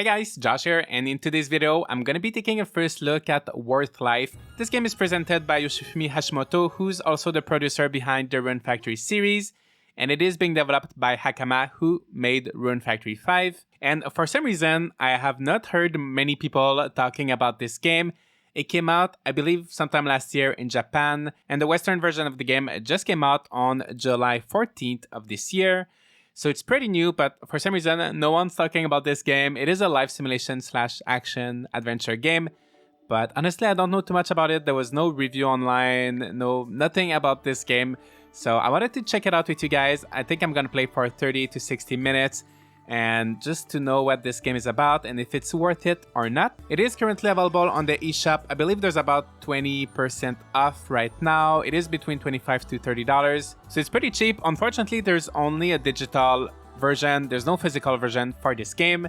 Hey guys, Josh here, and in today's video, I'm gonna be taking a first look at Worth Life. This game is presented by Yoshifumi Hashimoto, who's also the producer behind the Rune Factory series, and it is being developed by Hakama, who made Rune Factory 5. And for some reason, I have not heard many people talking about this game. It came out, I believe, sometime last year in Japan, and the Western version of the game just came out on July 14th of this year. So it's pretty new, but for some reason, no one's talking about this game. It is a life simulation / action adventure game, but honestly, I don't know too much about it. There was no review online, nothing about this game. So I wanted to check it out with you guys. I think I'm gonna play for 30 to 60 minutes. And just to know what this game is about and if it's worth it or not. It is currently available on the eShop. I believe there's about 20% off right now. It is between $25 to $30, so it's pretty cheap. Unfortunately, there's only a digital version. There's no physical version for this game.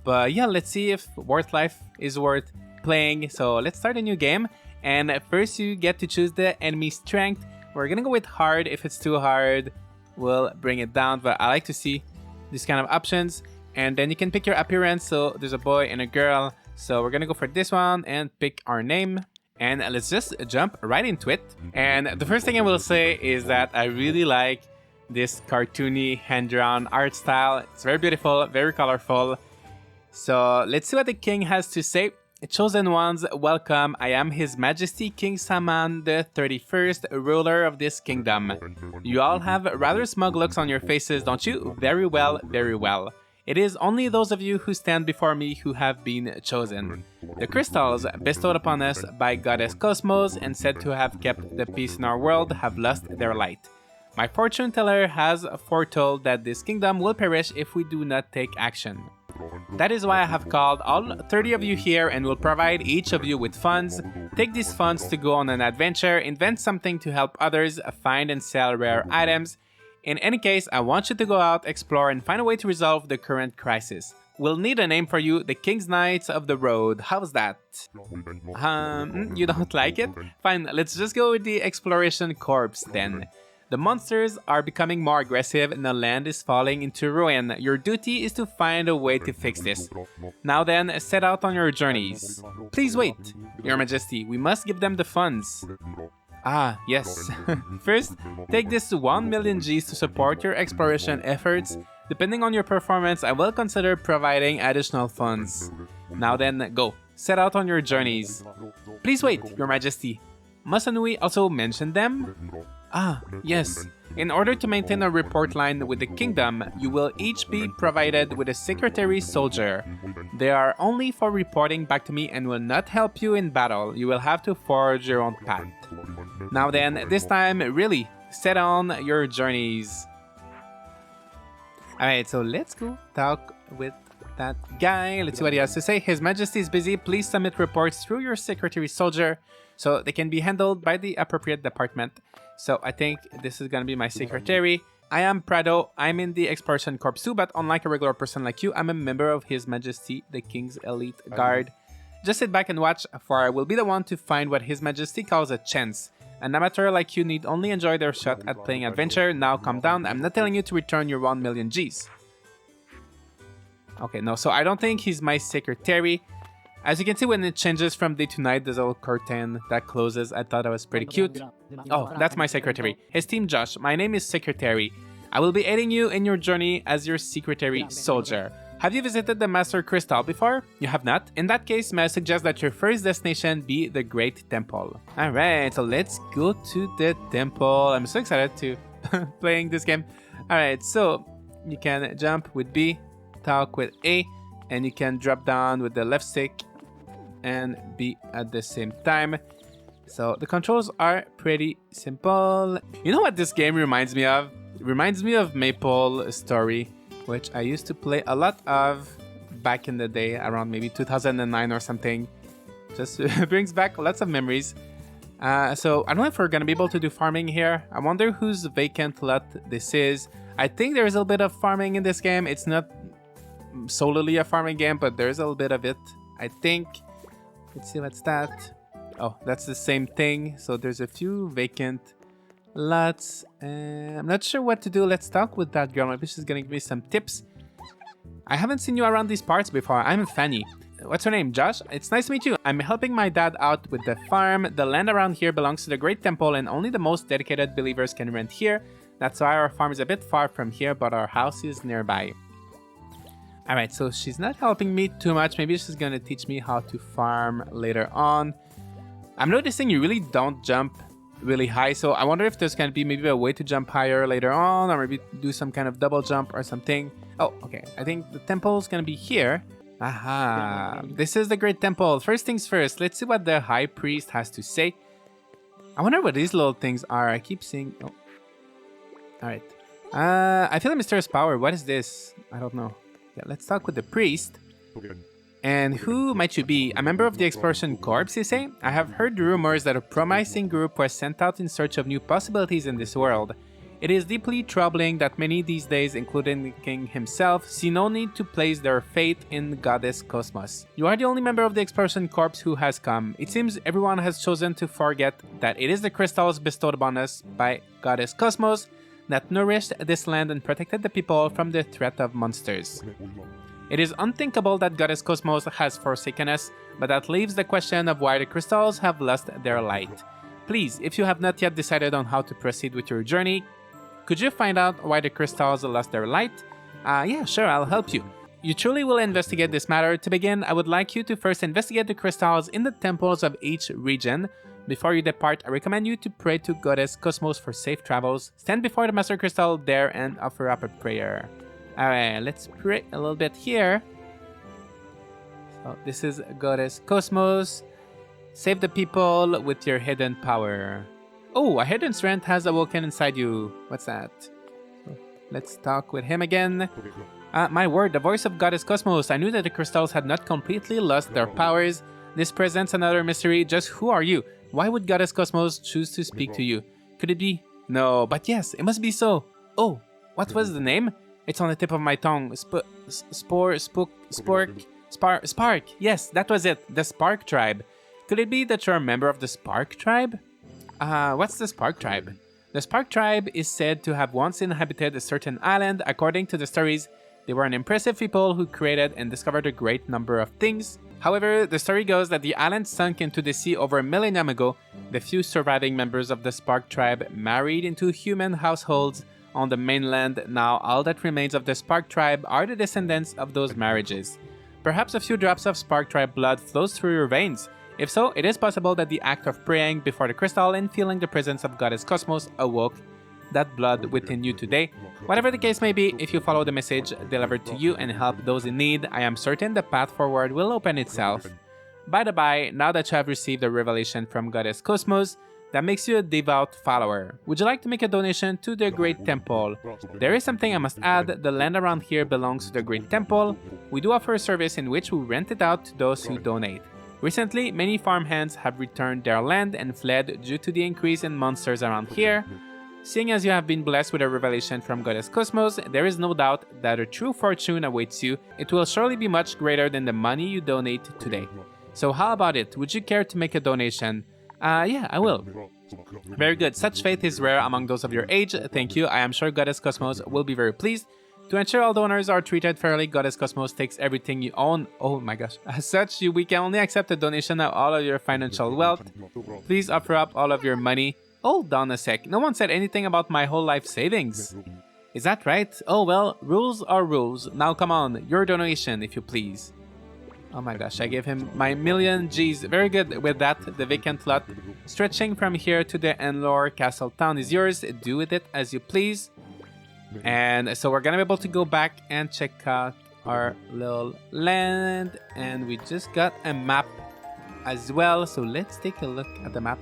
But yeah, let's see if Worth Life is worth playing. So let's start a new game. And first you get to choose the enemy strength. We're gonna go with hard. If it's too hard, we'll bring it down, but I like to see these kind of options. And then you can pick your appearance, so there's a boy and a girl, so we're gonna go for this one and pick our name, and let's just jump right into it. And the first thing I will say is that I really like this cartoony hand-drawn art style. It's very beautiful, very colorful. So let's see what the king has to say. Chosen ones, welcome. I am His Majesty King Saman the 31st, ruler of this kingdom. You all have rather smug looks on your faces, don't you? Very well, very well. It is only those of you who stand before me who have been chosen. The crystals bestowed upon us by Goddess Cosmos and said to have kept the peace in our world have lost their light. My fortune teller has foretold that this kingdom will perish if we do not take action. That is why I have called all 30 of you here and will provide each of you with funds. Take these funds to go on an adventure, invent something to help others, find and sell rare items. In any case, I want you to go out, explore, and find a way to resolve the current crisis. We'll need a name for you, the King's Knights of the Road. How's that? You don't like it? Fine, let's just go with the Exploration Corps then. The monsters are becoming more aggressive and the land is falling into ruin. Your duty is to find a way to fix this. Now then, set out on your journeys. Please wait, Your Majesty, we must give them the funds. Ah, yes. First, take this 1 million Gs to support your exploration efforts. Depending on your performance, I will consider providing additional funds. Now then, go. Set out on your journeys. Please wait, Your Majesty. Mustn't we also mention them? Ah, yes. In order to maintain a report line with the kingdom, you will each be provided with a secretary soldier. They are only for reporting back to me and will not help you in battle. You will have to forge your own path. Now then, this time, really, set on your journeys. Alright, so let's go talk with that guy. Let's see what he has to say. His Majesty is busy. Please submit reports through your secretary soldier so they can be handled by the appropriate department. So I think this is gonna be my secretary. I am Prado. I'm in the Exploration Corps too, but unlike a regular person like you, I'm a member of His Majesty, the King's Elite Guard. Just sit back and watch, for I will be the one to find what His Majesty calls a chance. An amateur like you need only enjoy their shot at playing adventure. Now calm down. I'm not telling you to return your 1 million Gs. Okay, no, so I don't think he's my secretary. As you can see, when it changes from day to night, there's a little curtain that closes. I thought that was pretty cute. Oh, that's my secretary. Esteemed Josh, my name is Secretary. I will be aiding you in your journey as your secretary soldier. Have you visited the Master Crystal before? You have not? In that case, may I suggest that your first destination be the Great Temple. Alright, so let's go to the temple. I'm so excited to playing this game. Alright, so you can jump with B, talk with A, and you can drop down with the left stick and B at the same time. So the controls are pretty simple. You know what this game reminds me of? It reminds me of Maple Story, which I used to play a lot of back in the day, around maybe 2009 or something. Just brings back lots of memories. So I don't know if we're gonna be able to do farming here. I wonder whose vacant lot this is. I think there's a little bit of farming in this game. It's not solely a farming game, but there's a little bit of it, I think. Let's see, what's that? Oh, that's the same thing. So there's a few vacant lots. I'm not sure what to do. Let's talk with that girl. Maybe she's gonna give me some tips. I haven't seen you around these parts before. I'm Fanny. What's your name, Josh? It's nice to meet you. I'm helping my dad out with the farm. The land around here belongs to the Great Temple and only the most dedicated believers can rent here. That's why our farm is a bit far from here, but our house is nearby. Alright, so she's not helping me too much. Maybe she's gonna teach me how to farm later on. I'm noticing you really don't jump really high, so I wonder if there's gonna be maybe a way to jump higher later on, or maybe do some kind of double jump or something. Oh, okay. I think the temple's gonna be here. Aha. This is the Great Temple. First things first, let's see what the High Priest has to say. I wonder what these little things are. I keep seeing... Oh. Alright. I feel a mysterious power. What is this? I don't know. Yeah, let's talk with the priest. And who might you be? A member of the Exploration Corps, you say? I have heard rumors that a promising group was sent out in search of new possibilities in this world. It is deeply troubling that many these days, including the king himself, see no need to place their faith in Goddess Cosmos. You are the only member of the Exploration Corps who has come. It seems everyone has chosen to forget that it is the crystals bestowed upon us by Goddess Cosmos that nourished this land and protected the people from the threat of monsters. It is unthinkable that Goddess Cosmos has forsaken us, but that leaves the question of why the crystals have lost their light. Please, if you have not yet decided on how to proceed with your journey, could you find out why the crystals lost their light? Yeah, sure, I'll help you. You truly will investigate this matter. To begin, I would like you to first investigate the crystals in the temples of each region. Before you depart, I recommend you to pray to Goddess Cosmos for safe travels. Stand before the Master Crystal there and offer up a prayer. Alright, let's pray a little bit here. So this is Goddess Cosmos. Save the people with your hidden power. Oh, a hidden strength has awoken inside you. What's that? So let's talk with him again. My word, the voice of Goddess Cosmos. I knew that the crystals had not completely lost their powers. This presents another mystery. Just who are you? Why would Goddess Cosmos choose to speak to you? Could it be? No, but yes, it must be so. Oh, what was the name? It's on the tip of my tongue. Spark. Yes, that was it. The Spark Tribe. Could it be that you're a member of the Spark Tribe? What's the Spark Tribe? The Spark Tribe is said to have once inhabited a certain island. According to the stories, they were an impressive people who created and discovered a great number of things. However, the story goes that the island sunk into the sea over a millennium ago. The few surviving members of the Spark Tribe married into human households on the mainland. Now, all that remains of the Spark Tribe are the descendants of those marriages. Perhaps a few drops of Spark Tribe blood flows through your veins. If so, it is possible that the act of praying before the crystal and feeling the presence of Goddess Cosmos awoke that blood within you today. Whatever the case may be, if you follow the message delivered to you and help those in need, I am certain the path forward will open itself. By the by, now that you have received a revelation from Goddess Cosmos, that makes you a devout follower. Would you like to make a donation to the Great Temple? There is something I must add. The land around here belongs to the Great Temple. We do offer a service in which we rent it out to those who donate. Recently, many farmhands have returned their land and fled due to the increase in monsters around here. Seeing as you have been blessed with a revelation from Goddess Cosmos, there is no doubt that a true fortune awaits you. It will surely be much greater than the money you donate today. So how about it? Would you care to make a donation? Yeah, I will. Very good. Such faith is rare among those of your age. Thank you. I am sure Goddess Cosmos will be very pleased. To ensure all donors are treated fairly, Goddess Cosmos takes everything you own. Oh my gosh. As such, we can only accept a donation of all of your financial wealth. Please offer up all of your money. Hold on a sec. No one said anything about my whole life savings. Is that right? Oh well, rules are rules. Now come on, your donation if you please. Oh my gosh, I gave him my million G's. Very good with that. The vacant lot stretching from here to the Enlor Castle town is yours. Do with it as you please. And so we're gonna be able to go back and check out our little land. And we just got a map as well. So let's take a look at the map.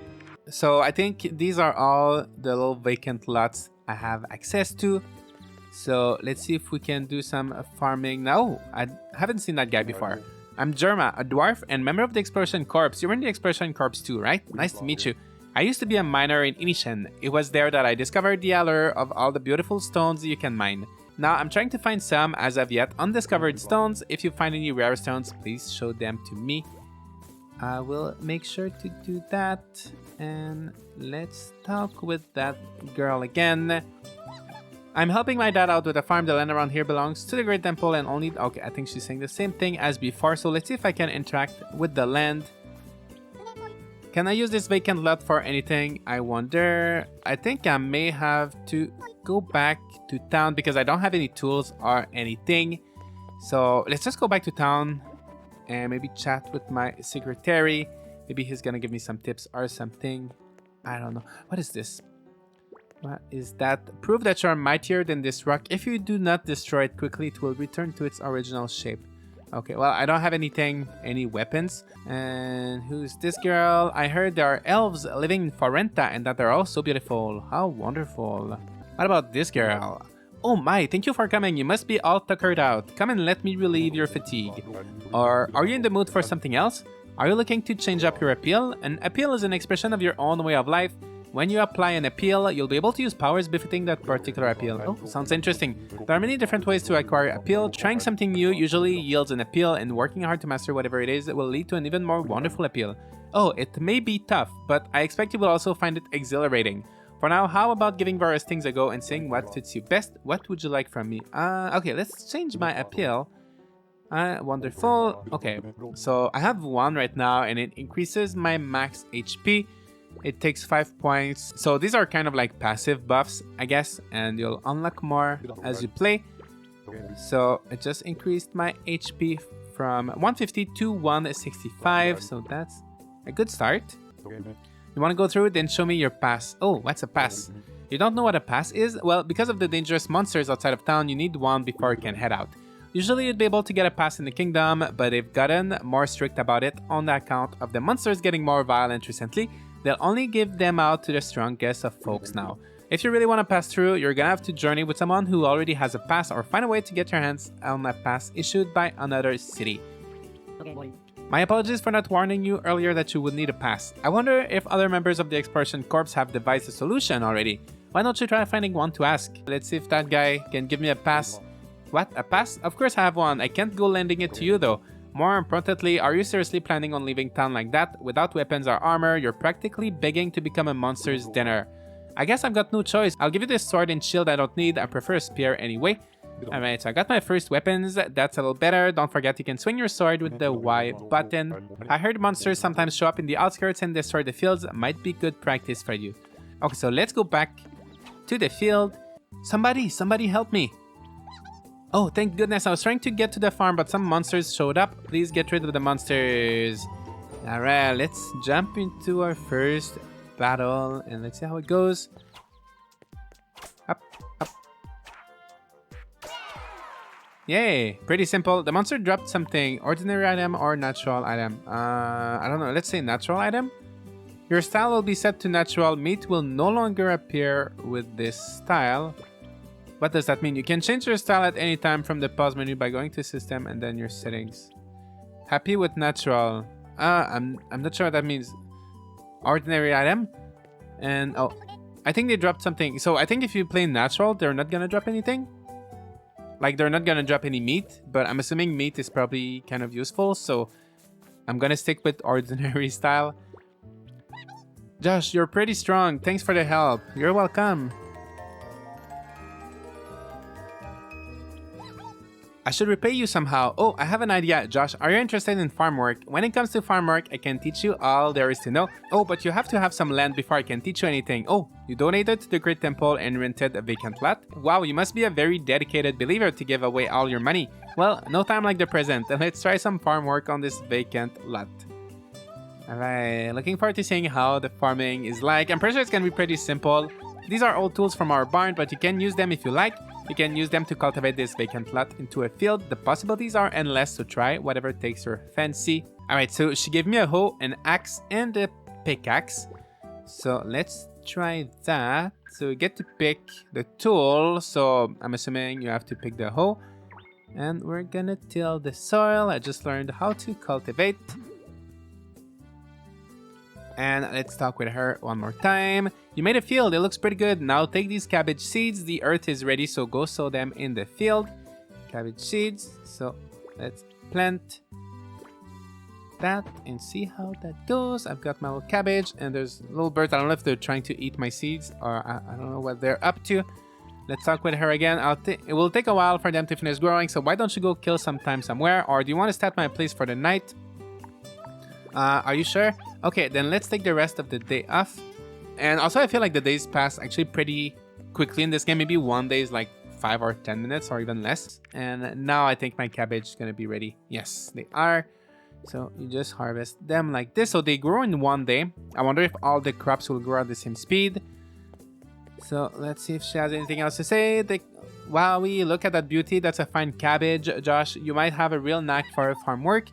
So I think these are all the little vacant lots I have access to. So let's see if we can do some farming. No, I haven't seen that guy before. I'm Jerma, a dwarf and member of the Exploration Corps. You're in the Exploration Corps too, right? Nice to meet you. I used to be a miner in Inishen. It was there that I discovered the allure of all the beautiful stones you can mine. Now I'm trying to find some as of yet undiscovered stones. If you find any rare stones, please show them to me. I will make sure to do that. And let's talk with that girl again. I'm helping my dad out with a farm. The land around here belongs to the Great Temple and only... Okay, I think she's saying the same thing as before. So let's see if I can interact with the land. Can I use this vacant lot for anything? I wonder. I think I may have to go back to town because I don't have any tools or anything. So let's just go back to town and maybe chat with my secretary. Maybe he's gonna give me some tips or something. I don't know. What is this? What is that? Prove that you are mightier than this rock. If you do not destroy it quickly, it will return to its original shape. Okay, well, I don't have anything, any weapons. And who's this girl? I heard there are elves living in Forenta and that they're all so beautiful. How wonderful. What about this girl? Oh my, thank you for coming. You must be all tuckered out. Come and let me relieve your fatigue. Or are you in the mood for something else? Are you looking to change up your appeal? An appeal is an expression of your own way of life. When you apply an appeal, you'll be able to use powers befitting that particular appeal. Oh, sounds interesting. There are many different ways to acquire appeal. Trying something new usually yields an appeal, and working hard to master whatever it is will lead to an even more wonderful appeal. Oh, it may be tough, but I expect you will also find it exhilarating. For now, how about giving various things a go and seeing what fits you best? What would you like from me? Okay, let's change my appeal. Wonderful. Okay, so I have one right now, and it increases my max HP. It takes 5 points. So these are kind of like passive buffs, I guess, and you'll unlock more as you play. So it just increased my HP from 150 to 165. So that's a good start. You want to go through it? Then show me your pass. Oh, what's a pass? You don't know what a pass is? Well, because of the dangerous monsters outside of town, you need one before you can head out. Usually you'd be able to get a pass in the kingdom, but they've gotten more strict about it on the account of the monsters getting more violent recently. They'll only give them out to the strongest of folks now. If you really want to pass through, you're gonna have to journey with someone who already has a pass or find a way to get your hands on a pass issued by another city. My apologies for not warning you earlier that you would need a pass. I wonder if other members of the Exploration Corps have devised a solution already. Why don't you try finding one to ask? Let's see if that guy can give me a pass. What? A pass? Of course I have one. I can't go lending it to you though. More importantly, are you seriously planning on leaving town like that? Without weapons or armor, you're practically begging to become a monster's dinner. I guess I've got no choice. I'll give you this sword and shield I don't need. I prefer a spear anyway. Alright, so I got my first weapons. That's a little better. Don't forget you can swing your sword with the Y button. I heard monsters sometimes show up in the outskirts and destroy the fields. Might be good practice for you. Okay, so let's go back to the field. Somebody help me. Oh, thank goodness. I was trying to get to the farm, but some monsters showed up. Please get rid of the monsters. Alright, let's jump into our first battle and let's see how it goes. Up, up. Yay, pretty simple. The monster dropped something. Ordinary item or natural item? I don't know. Let's say natural item. Your style will be set to natural. Meat will no longer appear with this style. What does that mean? You can change your style at any time from the pause menu by going to system and then your settings. Happy with natural. I'm not sure what that means. Ordinary item. And oh, I think they dropped something. So I think if you play natural, they're not gonna drop anything. Like they're not gonna drop any meat, but I'm assuming meat is probably kind of useful. So I'm gonna stick with ordinary style. Josh, you're pretty strong. Thanks for the help. You're welcome. I should repay you somehow. Oh, I have an idea, Josh. Are you interested in farm work? When it comes to farm work, I can teach you all there is to know. Oh, but you have to have some land before I can teach you anything. Oh, you donated to the Great Temple and rented a vacant lot? Wow, you must be a very dedicated believer to give away all your money. Well, no time like the present. Let's try some farm work on this vacant lot. Alright, looking forward to seeing how the farming is like. I'm pretty sure it's gonna be pretty simple. These are old tools from our barn, but you can use them if you like. You can use them to cultivate this vacant lot into a field. The possibilities are endless, so try whatever takes your fancy. Alright, so she gave me a hoe, an axe, and a pickaxe. So let's try that. So you get to pick the tool. So I'm assuming you have to pick the hoe. And we're gonna till the soil. I just learned how to cultivate. And let's talk with her one more time. You made a field, it looks pretty good. Now take these cabbage seeds. The earth is ready, so go sow them in the field. Cabbage seeds. So let's plant that and see how that goes. I've got my little cabbage and there's little birds. I don't know if they're trying to eat my seeds or I don't know what they're up to. Let's talk with her again. It will take a while for them to finish growing, so why don't you go kill some time somewhere? Or do you want to stay at my place for the night? Are you sure? Okay, then let's take the rest of the day off. And also, I feel like the days pass actually pretty quickly in this game. Maybe one day is like 5 or 10 minutes or even less. And now I think my cabbage is going to be ready. Yes, they are. So you just harvest them like this. So they grow in one day. I wonder if all the crops will grow at the same speed. So let's see if she has anything else to say. Wow, we look at that beauty. That's a fine cabbage. Josh, you might have a real knack for farm work.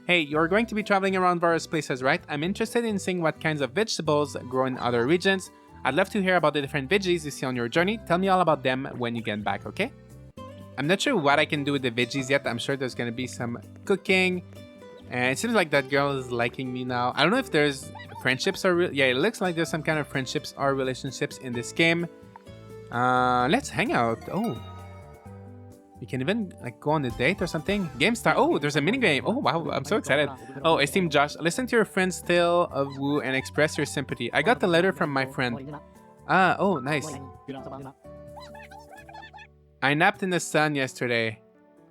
Hey, you're going to be traveling around various places, right? I'm interested in seeing what kinds of vegetables grow in other regions. I'd love to hear about the different veggies you see on your journey. Tell me all about them when you get back, okay? I'm not sure what I can do with the veggies yet. I'm sure there's going to be some cooking. And it seems like that girl is liking me now. I don't know if there's friendships or... Yeah, it looks like there's some kind of friendships or relationships in this game. Let's hang out. Oh. You can even like go on a date or something. Game start. Oh, there's a minigame. Oh, wow. I'm so excited. Oh, esteemed Josh, listen to your friend's tale of woo and express your sympathy. I got the letter from my friend. Oh, nice. I napped in the sun yesterday.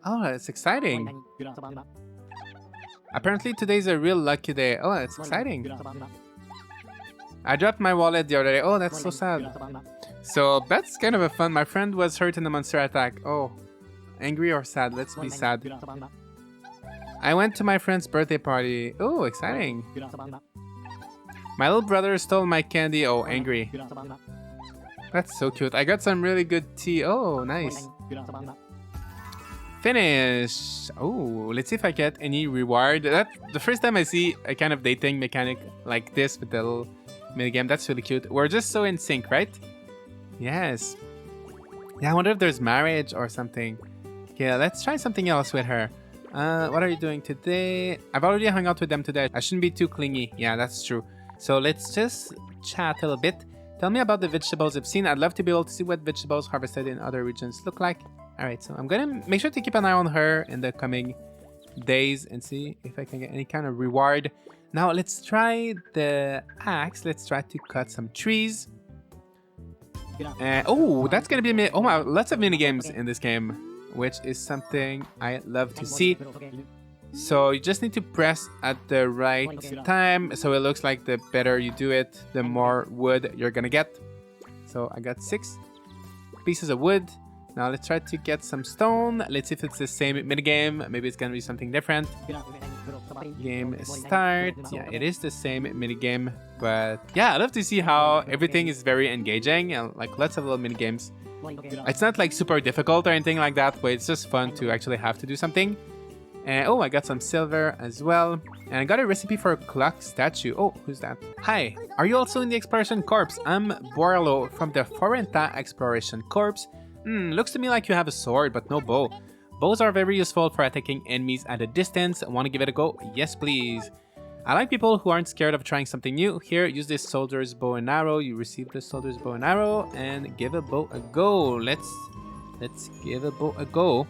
Oh, that's exciting. Apparently today's a real lucky day. Oh, that's exciting. I dropped my wallet the other day. Oh, that's so sad. So that's kind of a fun. My friend was hurt in the monster attack. Oh, angry or sad? Let's be sad. I went to my friend's birthday party. Oh, exciting. My little brother stole my candy. Oh, angry. That's so cute. I got some really good tea. Oh, nice. Finish. Oh, let's see if I get any reward. That the first time I see a kind of dating mechanic like this with the little minigame. That's really cute. We're just so in sync, right? Yes. Yeah, I wonder if there's marriage or something. Okay, let's try something else with her. What are you doing today? I've already hung out with them today. I shouldn't be too clingy. Yeah, that's true. So let's just chat a little bit. Tell me about the vegetables you've seen. I'd love to be able to see what vegetables harvested in other regions look like. Alright, so I'm gonna make sure to keep an eye on her in the coming days and see if I can get any kind of reward. Now let's try the axe. Let's try to cut some trees. Oh, that's gonna be oh wow, lots of mini games in this game, which is something I love to see. So you just need to press at the right time. So it looks like the better you do it, the more wood you're gonna get. So I got 6 pieces of wood. Now let's try to get some stone. Let's see if it's the same minigame. Maybe it's gonna be something different. Game start. Yeah, it is the same minigame. But yeah, I love to see how everything is very engaging and like lots of little minigames. It's not like super difficult or anything like that, but it's just fun to actually have to do something. And oh, I got some silver as well. And I got a recipe for a clock statue. Oh, who's that? Hi, are you also in the Exploration Corps? I'm Borlo from the Forenta Exploration Corps. Looks to me like you have a sword, but no bow. Bows are very useful for attacking enemies at a distance. Want to give it a go? Yes, please. I like people who aren't scared of trying something new. Here, use this soldier's bow and arrow. You receive the soldier's bow and arrow, and give a bow a go. Let's give a bow a go.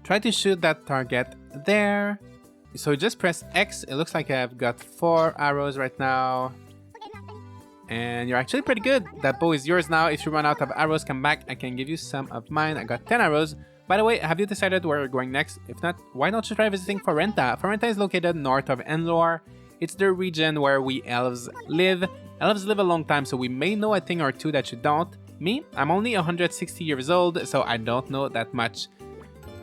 Try to shoot that target there. So just press X. It looks like I've got 4 arrows right now. And you're actually pretty good. That bow is yours now. If you run out of arrows, come back. I can give you some of mine. I got 10 arrows. By the way, have you decided where you're going next? If not, why don't you try visiting Forenta? Forenta is located north of Enlor. It's the region where we elves live. Elves live a long time, so we may know a thing or two that you don't. Me? I'm only 160 years old, so I don't know that much.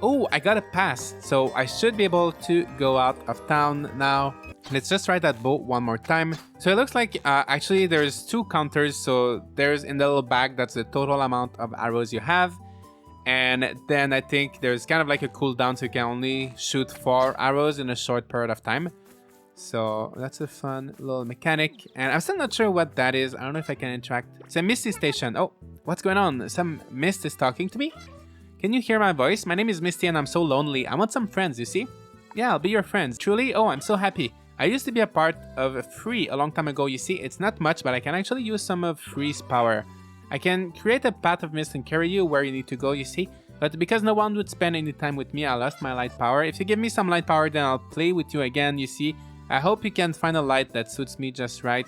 Oh, I got a pass, so I should be able to go out of town now. Let's just try that bow one more time. So it looks like actually there's 2 counters. So there's in the little bag, that's the total amount of arrows you have. And then I think there's kind of like a cooldown, so you can only shoot 4 arrows in a short period of time. So that's a fun little mechanic. And I'm still not sure what that is. I don't know if I can interact. It's a Misty station. Oh, what's going on? Some mist is talking to me? Can you hear my voice? My name is Misty and I'm so lonely. I want some friends, you see? Yeah, I'll be your friends. Truly? Oh, I'm so happy. I used to be a part of Free a long time ago, you see. It's not much, but I can actually use some of Free's power. I can create a path of mist and carry you where you need to go, you see. But because no one would spend any time with me, I lost my light power. If you give me some light power, then I'll play with you again, you see. I hope you can find a light that suits me just right.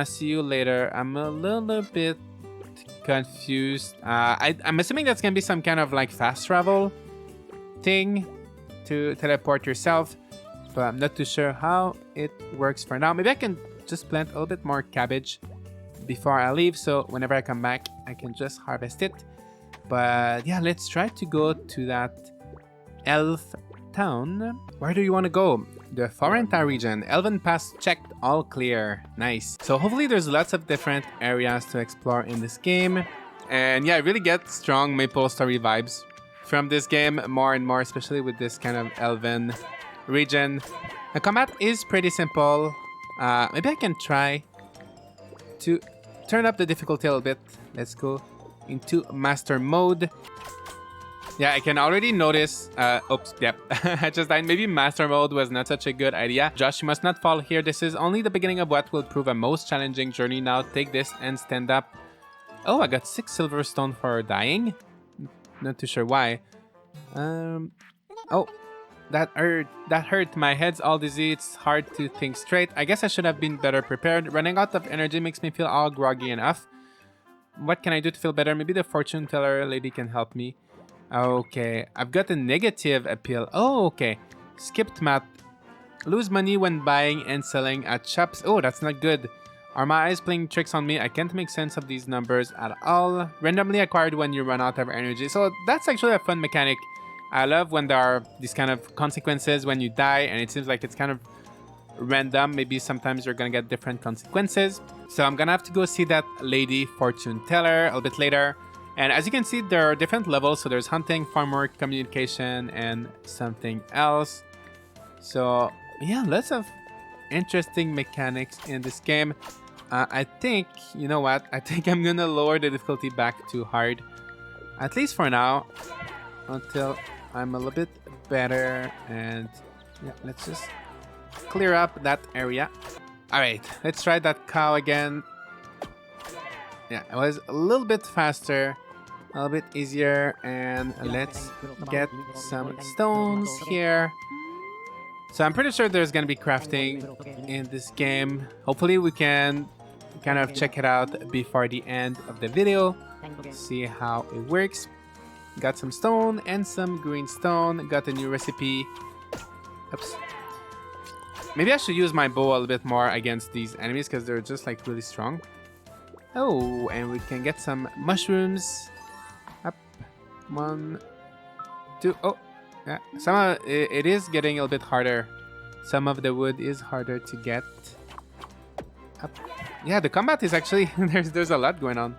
See you later. I'm a little bit confused. I'm assuming that's gonna be some kind of like fast travel thing to teleport yourself, but I'm not too sure how it works for now. Maybe I can just plant a little bit more cabbage before I leave, so whenever I come back I can just harvest it. But yeah, let's try to go to that elf town. Where do you want to go? The Florenta region. Elven Pass checked, all clear. Nice. So hopefully there's lots of different areas to explore in this game. And yeah, I really get strong Maple Story vibes from this game more and more, especially with this kind of elven region. The combat is pretty simple. Maybe I can try to turn up the difficulty a little bit. Let's go into master mode. Yeah, I can already notice. Oops, yep. I just died. Maybe master mode was not such a good idea. Josh, you must not fall here. This is only the beginning of what will prove a most challenging journey. Now take this and stand up. Oh, I got 6 silver stone for dying. Not too sure why. Oh, that hurt. My head's all dizzy. It's hard to think straight. I guess I should have been better prepared. Running out of energy makes me feel all groggy enough. What can I do to feel better? Maybe the fortune teller lady can help me. Okay, I've got a negative appeal. Oh, okay. Skipped math. Lose money when buying and selling at shops. Oh, that's not good. Are my eyes playing tricks on me? I can't make sense of these numbers at all. Randomly acquired when you run out of energy. So that's actually a fun mechanic. I love when there are these kind of consequences when you die, and it seems like it's kind of random. Maybe sometimes you're gonna get different consequences. So I'm gonna have to go see that lady fortune teller a little bit later. And as you can see, there are different levels. So there's hunting, farm work, communication, and something else. So yeah, lots of interesting mechanics in this game. I think, you know what? I think I'm gonna lower the difficulty back to hard. At least for now. Until I'm a little bit better. And yeah, let's just clear up that area. Alright, let's try that cow again. Yeah, it was a little bit faster, a little bit easier, and let's get some stones here. So I'm pretty sure there's gonna be crafting in this game. Hopefully we can kind of check it out before the end of the video, see how it works. Got some stone and some green stone. Got a new recipe. Oops. Maybe I should use my bow a little bit more against these enemies because they're just like really strong. Oh, and we can get some mushrooms. Up. 1, 2. Oh, yeah. Some of it is getting a little bit harder. Some of the wood is harder to get. Up. Yeah, the combat is actually there's a lot going on.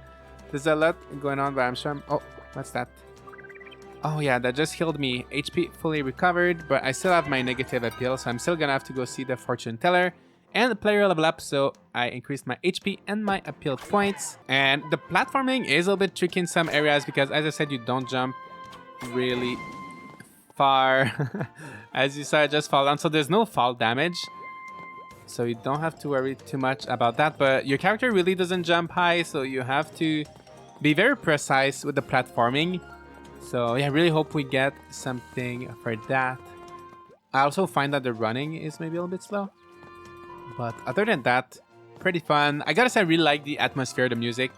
There's a lot going on, but I'm sure oh, what's that? Oh yeah, that just healed me. HP fully recovered, but I still have my negative appeal, so I'm still gonna have to go see the fortune teller. And the player level up, so I increased my HP and my appeal points. And the platforming is a little bit tricky in some areas because, as I said, you don't jump really far. As you saw, I just fall down, so there's no fall damage. So you don't have to worry too much about that, but your character really doesn't jump high, so you have to be very precise with the platforming. So yeah, I really hope we get something for that. I also find that the running is maybe a little bit slow. But other than that, pretty fun. I gotta say, I really like the atmosphere, the music.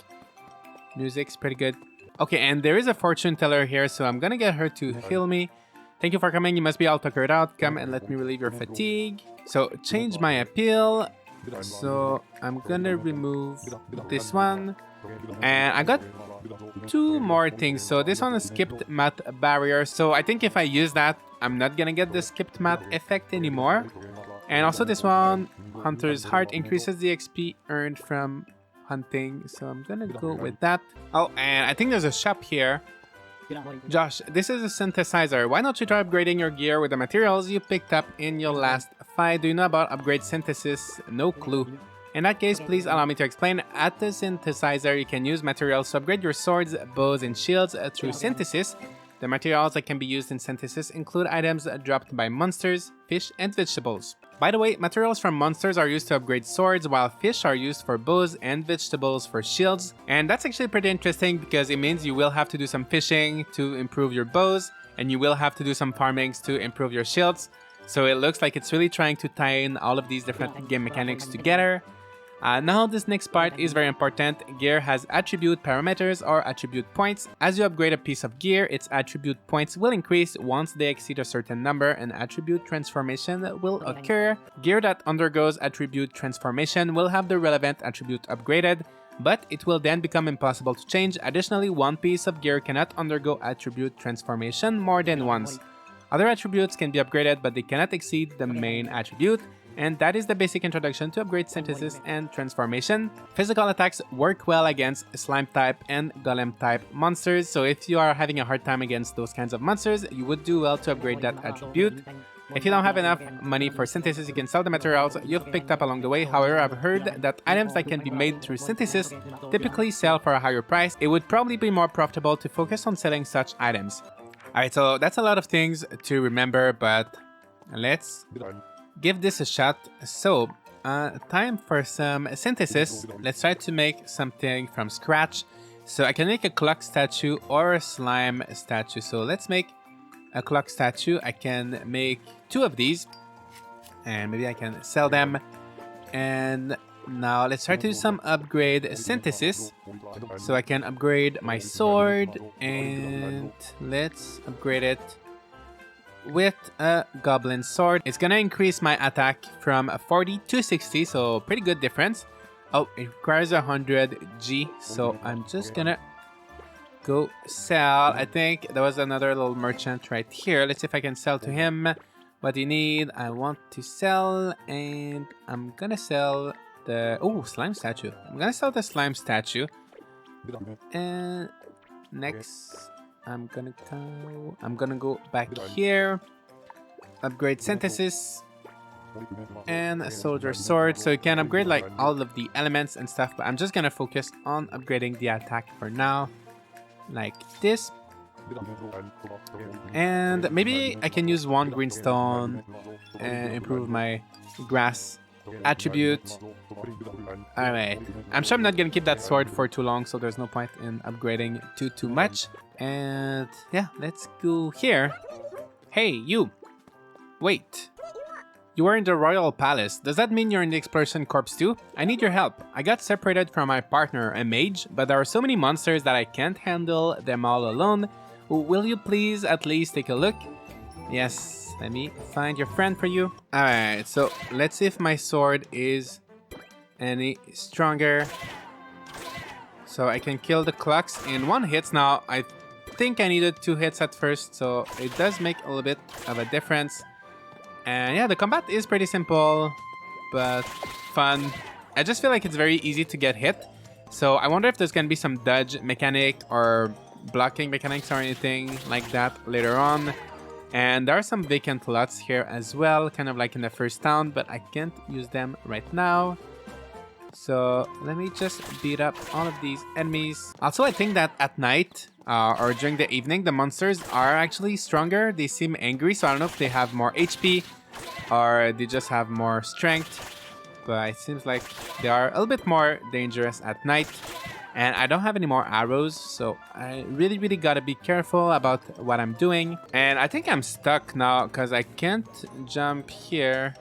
Music's pretty good. Okay, and there is a fortune teller here, so I'm gonna get her to heal me. Thank you for coming. You must be all tuckered out. Come and let me relieve your fatigue. So change my appeal. So I'm gonna remove this one. And I got 2 more things. So this one is skipped math barrier. So I think if I use that, I'm not gonna get the skipped math effect anymore. And also this one, Hunter's Heart, increases the XP earned from hunting. So I'm gonna go with that. Oh, and I think there's a shop here. Josh, this is a synthesizer. Why don't you try upgrading your gear with the materials you picked up in your last fight? Do you know about upgrade synthesis? No clue. In that case, please allow me to explain. At the synthesizer, you can use materials to upgrade your swords, bows, and shields through synthesis. The materials that can be used in synthesis include items dropped by monsters, fish, and vegetables. By the way, materials from monsters are used to upgrade swords, while fish are used for bows and vegetables for shields. And that's actually pretty interesting because it means you will have to do some fishing to improve your bows, and you will have to do some farmings to improve your shields. So it looks like it's really trying to tie in all of these different game mechanics together. Now this next part is very important. Gear has attribute parameters or attribute points. As you upgrade a piece of gear, its attribute points will increase once they exceed a certain number. An attribute transformation will occur. Gear that undergoes attribute transformation will have the relevant attribute upgraded, but it will then become impossible to change. Additionally, one piece of gear cannot undergo attribute transformation more than once. Other attributes can be upgraded, but they cannot exceed the main attribute. And that is the basic introduction to upgrade synthesis and transformation. Physical attacks work well against slime type and golem type monsters, so if you are having a hard time against those kinds of monsters, you would do well to upgrade that attribute. If you don't have enough money for synthesis, you can sell the materials you've picked up along the way. However, I've heard that items that can be made through synthesis typically sell for a higher price. It would probably be more profitable to focus on selling such items. Alright, so that's a lot of things to remember, but let's give this a shot. So, time for some synthesis. Let's try to make something from scratch. So I can make a clock statue or a slime statue. So let's make a clock statue. I can make 2 of these, and maybe I can sell them. And now let's try to do some upgrade synthesis. So I can upgrade my sword, and let's upgrade it with a goblin sword. It's gonna increase my attack from 40 to 60, so pretty good difference. Oh, it requires 100 G, so I'm just gonna go sell. I think there was another little merchant right here. Let's see if I can sell to him. What do you need? I want to sell, and I'm gonna sell the slime statue. I'm gonna sell the slime statue. And next I'm gonna go back here, upgrade synthesis and a soldier sword, so you can upgrade like all of the elements and stuff, but I'm just gonna focus on upgrading the attack for now, like this. And maybe I can use 1 greenstone and improve my grass attribute. Alright, I'm sure I'm not gonna keep that sword for too long, so there's no point in upgrading too much. And yeah, let's go here. Hey, you! Wait. You are in the royal palace. Does that mean you're in the exploration corps too? I need your help. I got separated from my partner, a mage, but there are so many monsters that I can't handle them all alone. Will you please at least take a look? Yes, let me find your friend for you. Alright, so let's see if my sword is any stronger. So I can kill the clocks in 1 hit. Now, I think I needed 2 hits at first, so it does make a little bit of a difference. And yeah, the combat is pretty simple, but fun. I just feel like it's very easy to get hit. So I wonder if there's gonna be some dodge mechanic or blocking mechanics or anything like that later on. And there are some vacant lots here as well, kind of like in the first town, but I can't use them right now. So let me just beat up all of these enemies. Also, I think that at night or during the evening, the monsters are actually stronger. They seem angry, so I don't know if they have more HP or they just have more strength. But it seems like they are a little bit more dangerous at night. And I don't have any more arrows, so I really gotta be careful about what I'm doing. And I think I'm stuck now because I can't jump here.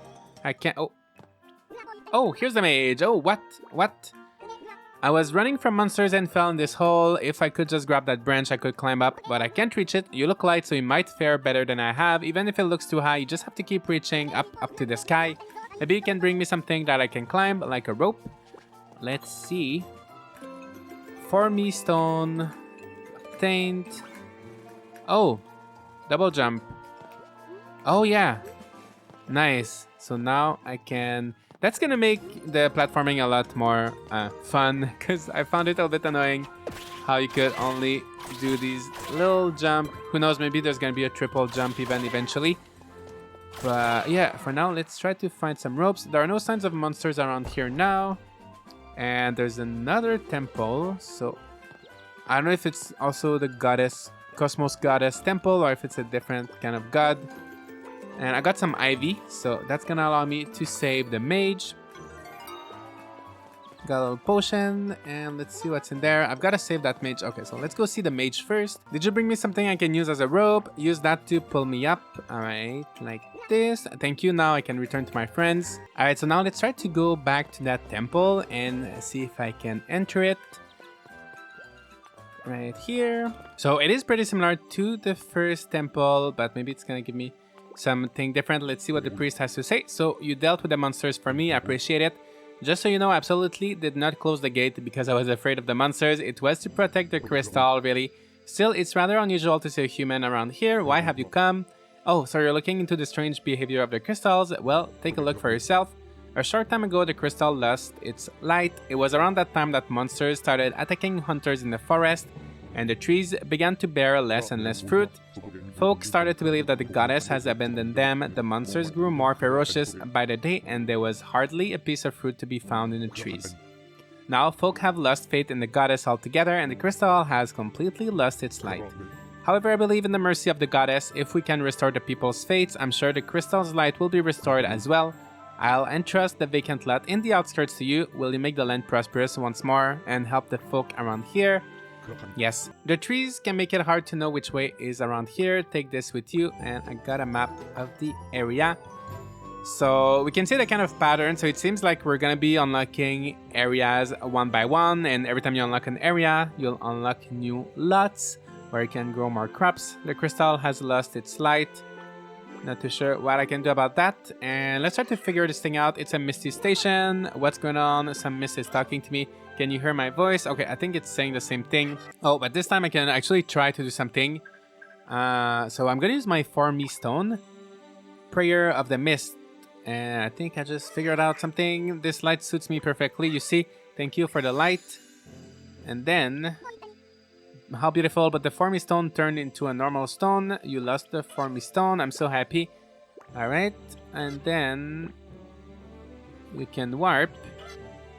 I can't... Oh, here's the mage. Oh, what? I was running from monsters and fell in this hole. If I could just grab that branch, I could climb up, but I can't reach it. You look light, so you might fare better than I have. Even if it looks too high, you just have to keep reaching up to the sky. Maybe you can bring me something that I can climb, like a rope. Let's see. For me, stone obtained. Oh, double jump. Oh yeah, nice. So now I can... That's gonna make the platforming a lot more fun, because I found it a little bit annoying how you could only do these little jump. Who knows, maybe there's gonna be a triple jump even eventually. But yeah, for now, let's try to find some ropes. There are no signs of monsters around here now. And there's another temple, so I don't know if it's also the goddess, Cosmos goddess temple, or if it's a different kind of god. And I got some ivy, so that's gonna allow me to save the mage. Got a little potion, and let's see what's in there. I've got to save that mage. Okay, so let's go see the mage first. Did you bring me something I can use as a rope? Use that to pull me up. Alright, like this. Thank you. Now I can return to my friends. All right, so now let's try to go back to that temple and see if I can enter it. Right here. So it is pretty similar to the first temple, but maybe it's gonna give me something different. Let's see what the priest has to say. So you dealt with the monsters for me. I appreciate it. Just so you know, absolutely did not close the gate because I was afraid of the monsters. It was to protect the crystal, really. Still, it's rather unusual to see a human around here. Why have you come? Oh, so you're looking into the strange behavior of the crystals? Well, take a look for yourself. A short time ago, the crystal lost its light. It was around that time that monsters started attacking hunters in the forest, and the trees began to bear less and less fruit. Folk started to believe that the goddess has abandoned them. The monsters grew more ferocious by the day, and there was hardly a piece of fruit to be found in the trees. Now, folk have lost faith in the goddess altogether, and the crystal has completely lost its light. However, I believe in the mercy of the goddess. If we can restore the people's fates, I'm sure the crystal's light will be restored as well. I'll entrust the vacant lot in the outskirts to you. Will you make the land prosperous once more and help the folk around here? Yes. The trees can make it hard to know which way is around here. Take this with you, and I got a map of the area. So we can see the kind of pattern. So it seems like we're gonna be unlocking areas one by one, and every time you unlock an area, you'll unlock new lots where you can grow more crops. The crystal has lost its light. Not too sure what I can do about that. And let's try to figure this thing out. It's a Misty station. What's going on? Some mist is talking to me. Can you hear my voice? Okay, I think it's saying the same thing. Oh, but this time I can actually try to do something. So I'm gonna use my 4-me stone. Prayer of the Mist. And I think I just figured out something. This light suits me perfectly, you see. Thank you for the light. And then... how beautiful, but the 4-me stone turned into a normal stone. You lost the 4-me stone. I'm so happy. Alright, and then we can warp.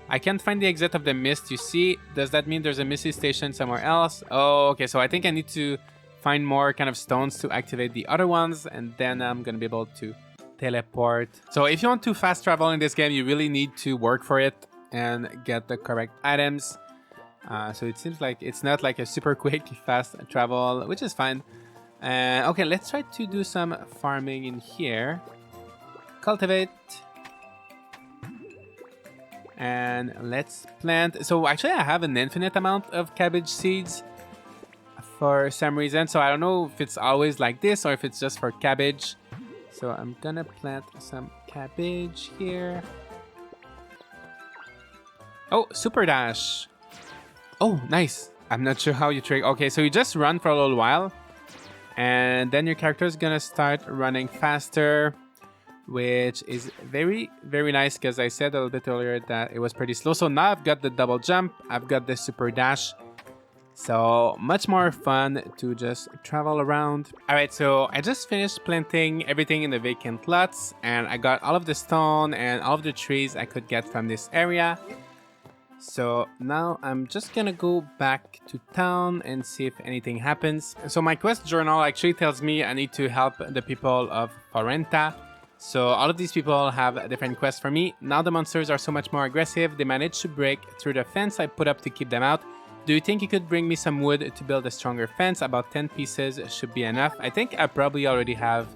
I can't find the exit of the mist, you see. Does that mean there's a Misty station somewhere else? Oh, okay, so I think I need to find more kind of stones to activate the other ones, and then I'm gonna be able to teleport. So if you want to fast travel in this game, you really need to work for it and get the correct items. So it seems like it's not like a super quick fast travel, which is fine. Okay, let's try to do some farming in here. Cultivate. And let's plant. So actually I have an infinite amount of cabbage seeds for some reason. So I don't know if it's always like this or if it's just for cabbage. So I'm gonna plant some cabbage here. Oh, super dash. Oh, nice. I'm not sure how you trick. Okay, so you just run for a little while, and then your character is gonna start running faster, which is very, very nice because I said a little bit earlier that it was pretty slow. So now I've got the double jump, I've got the super dash. So much more fun to just travel around. All right, so I just finished planting everything in the vacant lots, and I got all of the stone and all of the trees I could get from this area. So now I'm just gonna go back to town and see if anything happens. So my quest journal actually tells me I need to help the people of Forenta. So all of these people have different quests for me. Now the monsters are so much more aggressive. They managed to break through the fence I put up to keep them out. Do you think you could bring me some wood to build a stronger fence? About 10 pieces should be enough. I think I probably already have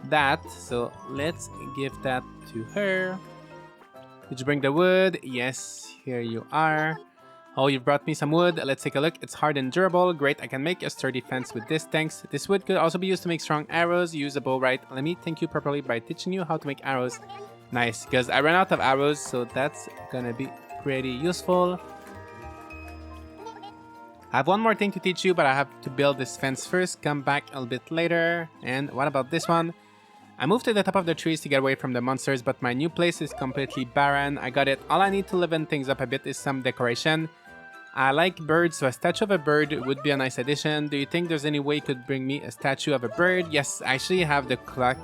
that. So let's give that to her. Did you bring the wood? Yes, here you are. Oh, you've brought me some wood. Let's take a look. It's hard and durable. Great, I can make a sturdy fence with this, thanks. This wood could also be used to make strong arrows. Usable, right? Let me thank you properly by teaching you how to make arrows. Nice, because I ran out of arrows, so that's gonna be pretty useful. I have one more thing to teach you, but I have to build this fence first. Come back a little bit later. And what about this one? I moved to the top of the trees to get away from the monsters, but my new place is completely barren. I got it. All I need to liven things up a bit is some decoration. I like birds, so a statue of a bird would be a nice addition. Do you think there's any way you could bring me a statue of a bird? Yes, I actually have the clock.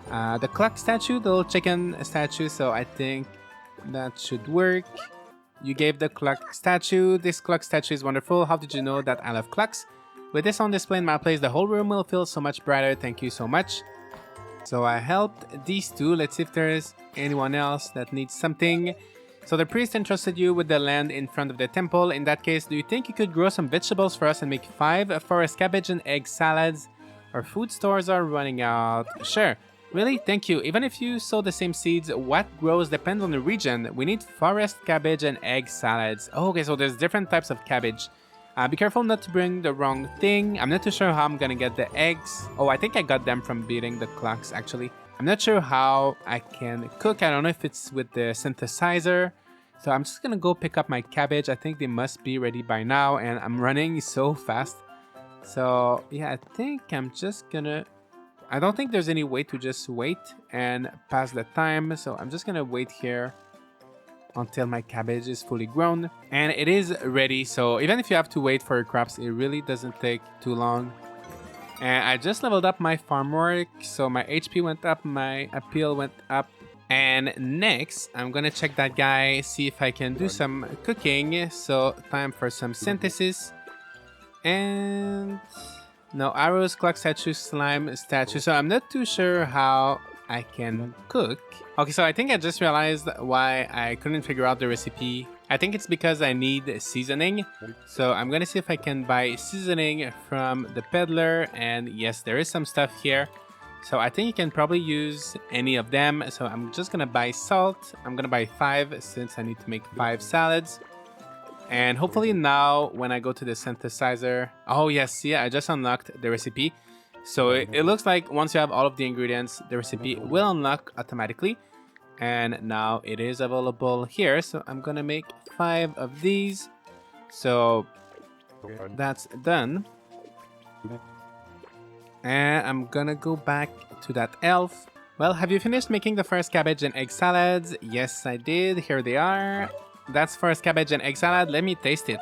The clock statue, the little chicken statue, so I think that should work. You gave the clock statue. This clock statue is wonderful. How did you know that I love clocks? With this on display in my place, the whole room will feel so much brighter. Thank you so much. So I helped these two. Let's see if there's anyone else that needs something. So the priest entrusted you with the land in front of the temple. In that case, do you think you could grow some vegetables for us and make 5 forest cabbage and egg salads? Our food stores are running out. Sure. Really? Thank you. Even if you sow the same seeds, what grows depends on the region. We need forest cabbage and egg salads. Oh, okay, so there's different types of cabbage. Be careful not to bring the wrong thing. I'm not too sure how I'm gonna get the eggs. Oh, I think I got them from beating the clocks, actually. I'm not sure how I can cook. I don't know if it's with the synthesizer. So I'm just gonna go pick up my cabbage. I think they must be ready by now, and I'm running so fast. So yeah, I think I'm just gonna... I don't think there's any way to just wait and pass the time, so I'm just gonna wait here until my cabbage is fully grown. And it is ready, so even if you have to wait for your crops, it really doesn't take too long. And I just leveled up my farm work, so my HP went up, my appeal went up. And next, I'm gonna check that guy, see if I can do some cooking. So time for some synthesis. And... no, arrows, clock statue, slime statue. So I'm not too sure how I can cook. Okay, so I think I just realized why I couldn't figure out the recipe. I think it's because I need seasoning. So I'm gonna see if I can buy seasoning from the peddler. And yes, there is some stuff here. So I think you can probably use any of them. So I'm just gonna buy salt. I'm gonna buy 5 since I need to make 5 salads. And hopefully now when I go to the synthesizer... oh yes, yeah, I just unlocked the recipe. So it looks like once you have all of the ingredients, the recipe will unlock automatically. And now it is available here. So I'm gonna make 5 of these. So that's done. And I'm gonna go back to that elf. Well, have you finished making the first cabbage and egg salads? Yes, I did. Here they are. That's first cabbage and egg salad. Let me taste it.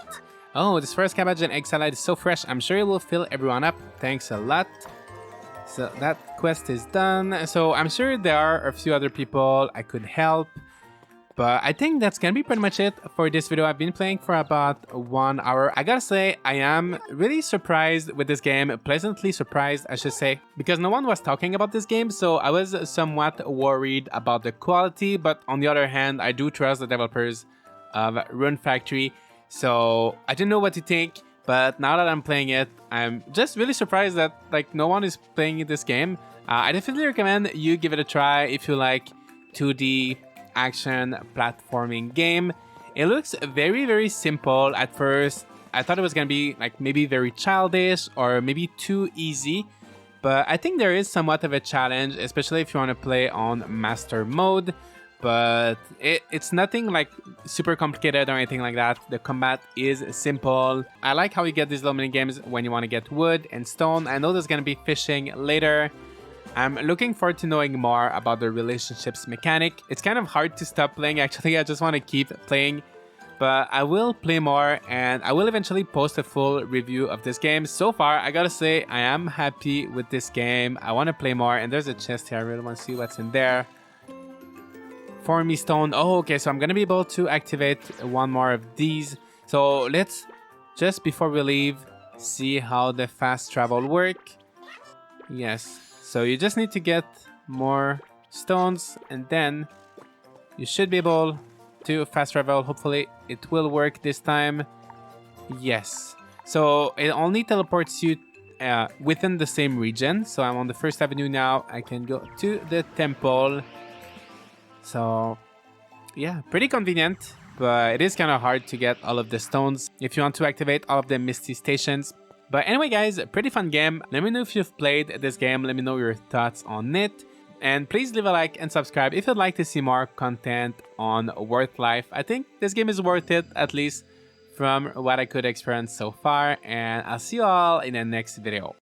Oh, this first cabbage and egg salad is so fresh. I'm sure it will fill everyone up. Thanks a lot. So that quest is done. So I'm sure there are a few other people I could help. But I think that's gonna be pretty much it for this video. I've been playing for about 1 hour. I gotta say, I am really surprised with this game. Pleasantly surprised, I should say. Because no one was talking about this game, so I was somewhat worried about the quality. But on the other hand, I do trust the developers of Rune Factory. So I didn't know what to think. But now that I'm playing it, I'm just really surprised that like no one is playing this game. I definitely recommend you give it a try if you like 2D action platforming game. It looks very, very simple at first. I thought it was gonna be like maybe very childish or maybe too easy, but I think there is somewhat of a challenge, especially if you want to play on master mode. But it's nothing like super complicated or anything like that. The combat is simple. I like how you get these little mini games when you want to get wood and stone. I know there's gonna be fishing later. I'm looking forward to knowing more about the relationships mechanic. It's kind of hard to stop playing, actually. I just want to keep playing. But I will play more and I will eventually post a full review of this game. So far, I gotta say, I am happy with this game. I want to play more, and there's a chest here. I really want to see what's in there. For me stone. Oh, okay, so I'm gonna be able to activate 1 more of these. So let's, just before we leave, see how the fast travel work. Yes. So you just need to get more stones and then you should be able to fast travel. Hopefully it will work this time. Yes. So it only teleports you within the same region. So I'm on the 1st Avenue now. I can go to the temple. So yeah, pretty convenient, but it is kind of hard to get all of the stones if you want to activate all of the Misty stations. But anyway, guys, pretty fun game. Let me know if you've played this game. Let me know your thoughts on it. And please leave a like and subscribe if you'd like to see more content on Worth Life. I think this game is worth it, at least from what I could experience so far. And I'll see you all in the next video.